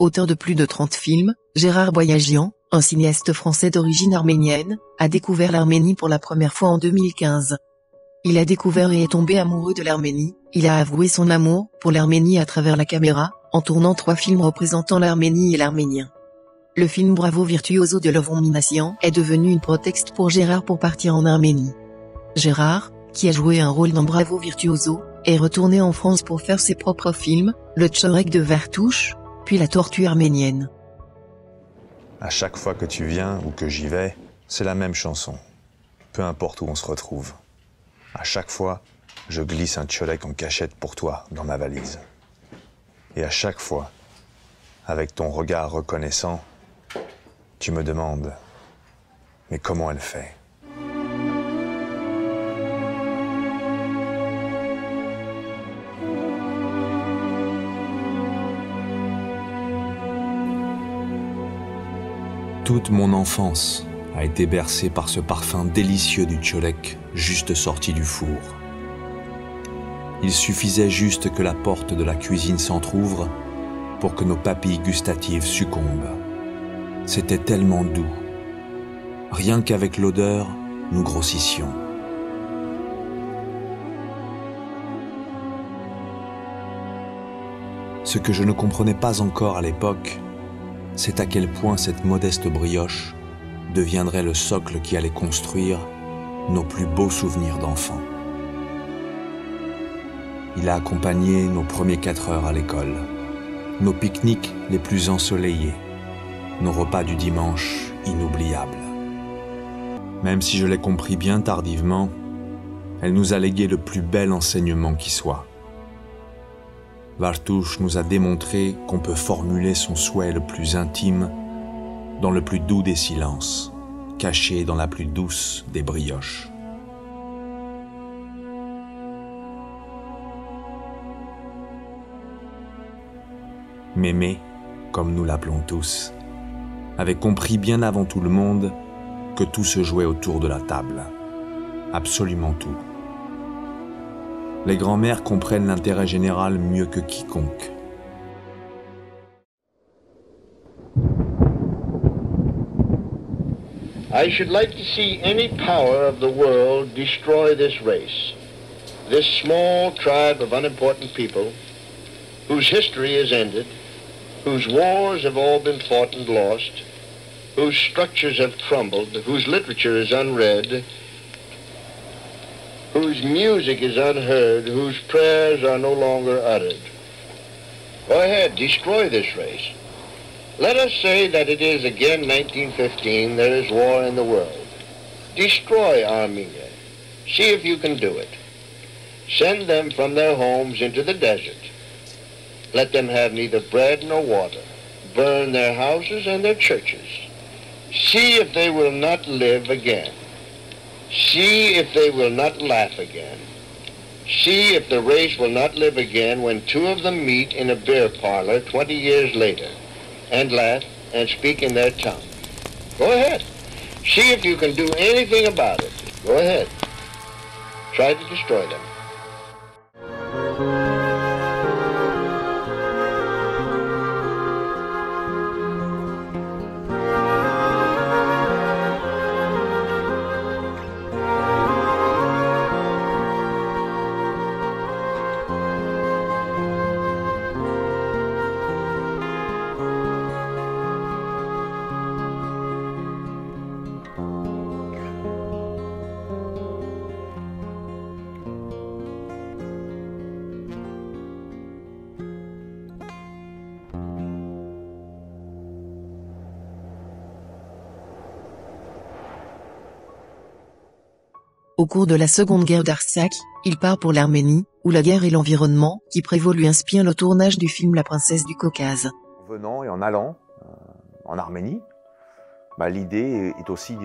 Auteur de plus de 30 films, Gérard Boyajian, un cinéaste français d'origine arménienne, a découvert l'Arménie pour la première fois en 2015. Il a découvert et est tombé amoureux de l'Arménie. Il a avoué son amour pour l'Arménie à travers la caméra, en tournant 3 films représentant l'Arménie et l'Arménien. Le film Bravo Virtuoso de Lovon Minassian est devenu une prétexte pour Gérard pour partir en Arménie. Gérard, qui a joué un rôle dans Bravo Virtuoso, est retourné en France pour faire ses propres films, Le Tchorek de Vertouche, puis La Tortue arménienne. À chaque fois que tu viens ou que j'y vais, c'est la même chanson. Peu importe où on se retrouve. À chaque fois, je glisse un tchorek en cachette pour toi dans ma valise. Et à chaque fois, avec ton regard reconnaissant, tu me demandes, mais comment elle fait ? Toute mon enfance a été bercée par ce parfum délicieux du tchorek juste sorti du four. Il suffisait juste que la porte de la cuisine s'entr'ouvre pour que nos papilles gustatives succombent. C'était tellement doux. Rien qu'avec l'odeur, nous grossissions. Ce que je ne comprenais pas encore à l'époque, c'est à quel point cette modeste brioche deviendrait le socle qui allait construire nos plus beaux souvenirs d'enfants. Il a accompagné nos premiers 4 heures à l'école, nos pique-niques les plus ensoleillés, nos repas du dimanche inoubliables. Même si je l'ai compris bien tardivement, elle nous a légué le plus bel enseignement qui soit. Vertouche nous a démontré qu'on peut formuler son souhait le plus intime dans le plus doux des silences, caché dans la plus douce des brioches. Mémé, comme nous l'appelons tous, avait compris bien avant tout le monde que tout se jouait autour de la table. Absolument tout. Les grands-mères comprennent l'intérêt général mieux que quiconque. I should like to see any power of the world destroy this race, this small tribe of unimportant people whose history is ended, whose wars have all been fought and lost, whose structures have crumbled, whose literature is unread, whose music is unheard, whose prayers are no longer uttered. Go ahead, destroy this race. Let us say that it is again 1915, there is war in the world. Destroy Armenia. See if you can do it. Send them from their homes into the desert. Let them have neither bread nor water. Burn their houses and their churches. See if they will not live again. See if they will not laugh again. See if the race will not live again when 2 of them meet in a beer parlor 20 years later and laugh and speak in their tongue. Go ahead. See if you can do anything about it. Go ahead. Try to destroy them. Au cours de la Seconde Guerre d'Artsakh, il part pour l'Arménie, où la guerre et l'environnement qui prévaut lui inspirent le tournage du film La Princesse du Caucase. En venant et en allant en Arménie, l'idée est aussi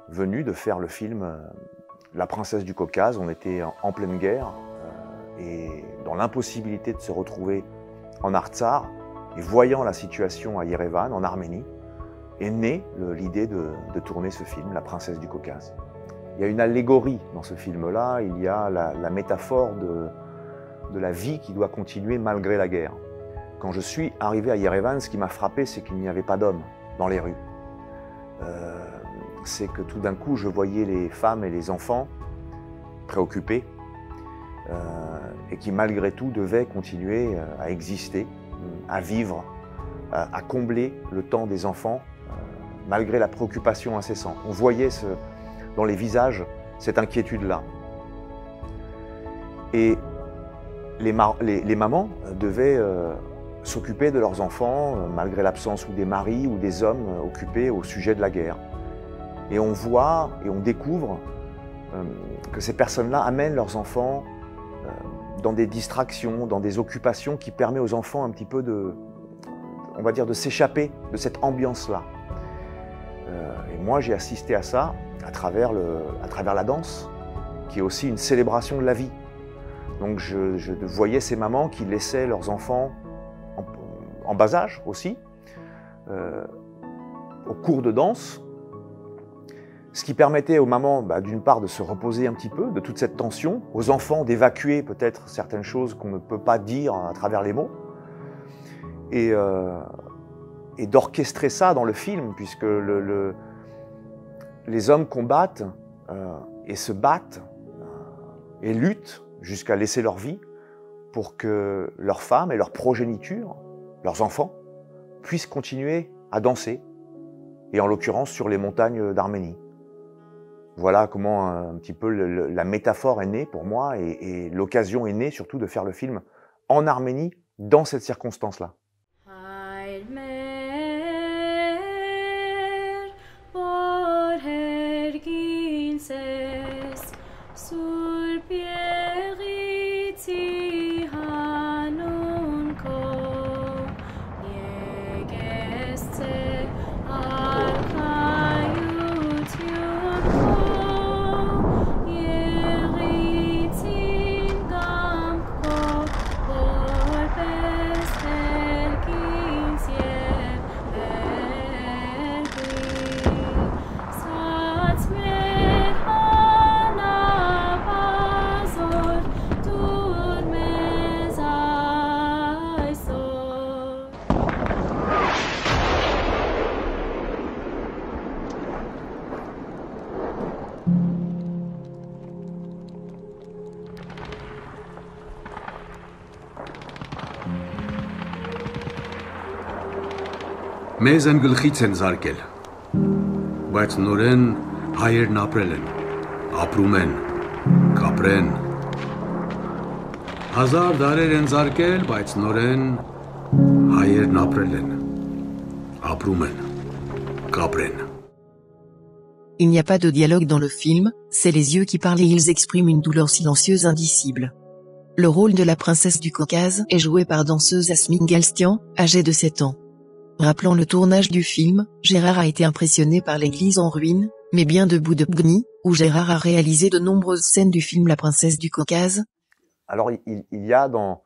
venue de faire le film La Princesse du Caucase. On était en pleine guerre et dans l'impossibilité de se retrouver en Artsakh, et voyant la situation à Yerevan, en Arménie, est née l'idée de tourner ce film, La Princesse du Caucase. Il y a une allégorie dans ce film-là, il y a la métaphore de la vie qui doit continuer malgré la guerre. Quand je suis arrivé à Yerevan, ce qui m'a frappé, c'est qu'il n'y avait pas d'hommes dans les rues. C'est que tout d'un coup, je voyais les femmes et les enfants préoccupés et qui, malgré tout, devaient continuer à exister, à vivre, à combler le temps des enfants, malgré la préoccupation incessante. On voyait dans les visages cette inquiétude-là. Et les mamans devaient s'occuper de leurs enfants, malgré l'absence ou des maris ou des hommes occupés au sujet de la guerre. Et on voit et on découvre que ces personnes-là amènent leurs enfants dans des distractions, dans des occupations qui permettent aux enfants un petit peu on va dire, de s'échapper de cette ambiance-là. Et moi, j'ai assisté à ça à travers la danse, qui est aussi une célébration de la vie. Donc je voyais ces mamans qui laissaient leurs enfants en bas âge aussi, au cours de danse, ce qui permettait aux mamans, d'une part, de se reposer un petit peu de toute cette tension, aux enfants d'évacuer peut-être certaines choses qu'on ne peut pas dire à travers les mots, et d'orchestrer ça dans le film, puisque les hommes combattent et se battent et luttent jusqu'à laisser leur vie pour que leurs femmes et leur progéniture, leurs enfants, puissent continuer à danser, et en l'occurrence sur les montagnes d'Arménie. Voilà comment un petit peu la métaphore est née pour moi, et l'occasion est née surtout de faire le film en Arménie dans cette circonstance-là. Մեզ են գլխից են զարկել, բայց նորեն հայերն ապրել են, ապրում են, կապրեն։ Հազար դարեր են զարկել, բայց նորեն հայերն ապրել են, ապրում են, կապրեն։ Il n'y a pas de dialogue dans le film, c'est les yeux qui parlent et ils expriment une douleur silencieuse indicible. Le rôle de la princesse du Caucase est joué par danseuse Asmik Galstian, âgée de 7 ans. Rappelant le tournage du film, Gérard a été impressionné par l'église en ruine, mais bien de Boudebgni, où Gérard a réalisé de nombreuses scènes du film La princesse du Caucase. Alors il y a dans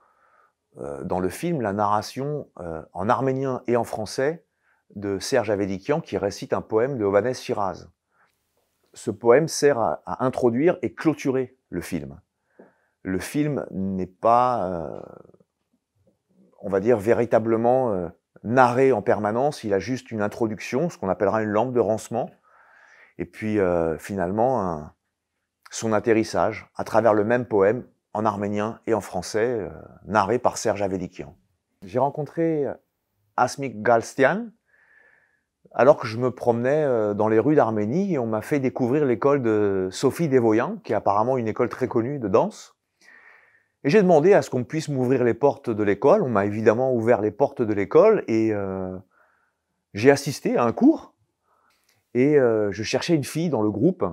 le film la narration en arménien et en français de Serge Avedikian qui récite un poème de Hovhannes Shiraz. Ce poème sert à introduire et clôturer le film. Le film n'est pas, on va dire, véritablement narré en permanence, il a juste une introduction, ce qu'on appellera une lampe de rancement, et puis finalement son atterrissage à travers le même poème en arménien et en français, narré par Serge Avedikian. J'ai rencontré Asmik Galstian alors que je me promenais dans les rues d'Arménie et on m'a fait découvrir l'école de Sophie Devoyan, qui est apparemment une école très connue de danse. Et j'ai demandé à ce qu'on puisse m'ouvrir les portes de l'école. On m'a évidemment ouvert les portes de l'école et j'ai assisté à un cours. Et je cherchais une fille dans le groupe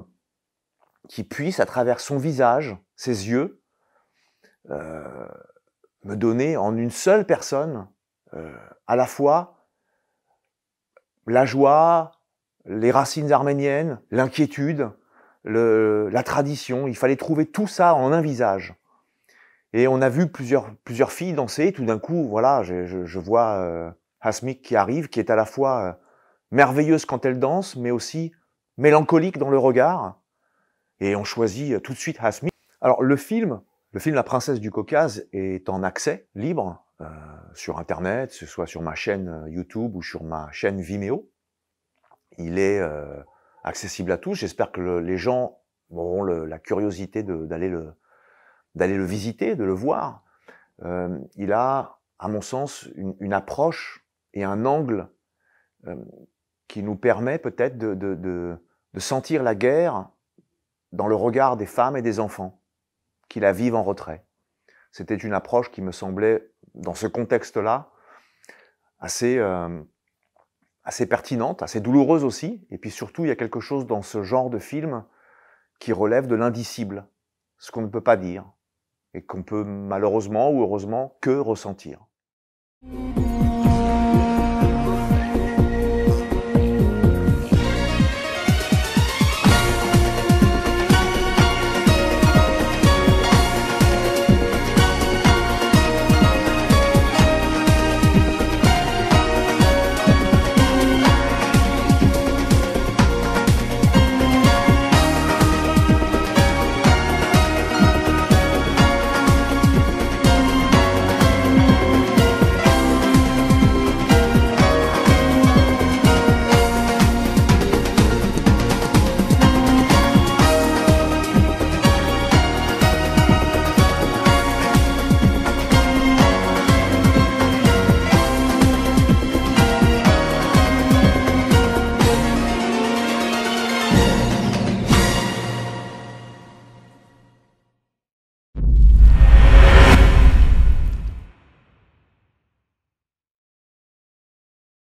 qui puisse, à travers son visage, ses yeux, me donner en une seule personne à la fois la joie, les racines arméniennes, l'inquiétude, la tradition. Il fallait trouver tout ça en un visage. Et on a vu plusieurs filles danser. Tout d'un coup, voilà, je vois Asmik qui arrive, qui est à la fois merveilleuse quand elle danse, mais aussi mélancolique dans le regard. Et on choisit tout de suite Asmik. Alors le film La princesse du Caucase est en accès libre sur Internet, que ce soit sur ma chaîne YouTube ou sur ma chaîne Vimeo. Il est accessible à tous. J'espère que les gens auront la curiosité d'aller le visiter, de le voir. Il a, à mon sens, une approche et un angle qui nous permet peut-être de sentir la guerre dans le regard des femmes et des enfants qui la vivent en retrait. C'était une approche qui me semblait, dans ce contexte-là, assez pertinente, assez douloureuse aussi. Et puis surtout, il y a quelque chose dans ce genre de film qui relève de l'indicible, ce qu'on ne peut pas dire, et qu'on peut malheureusement ou heureusement que ressentir.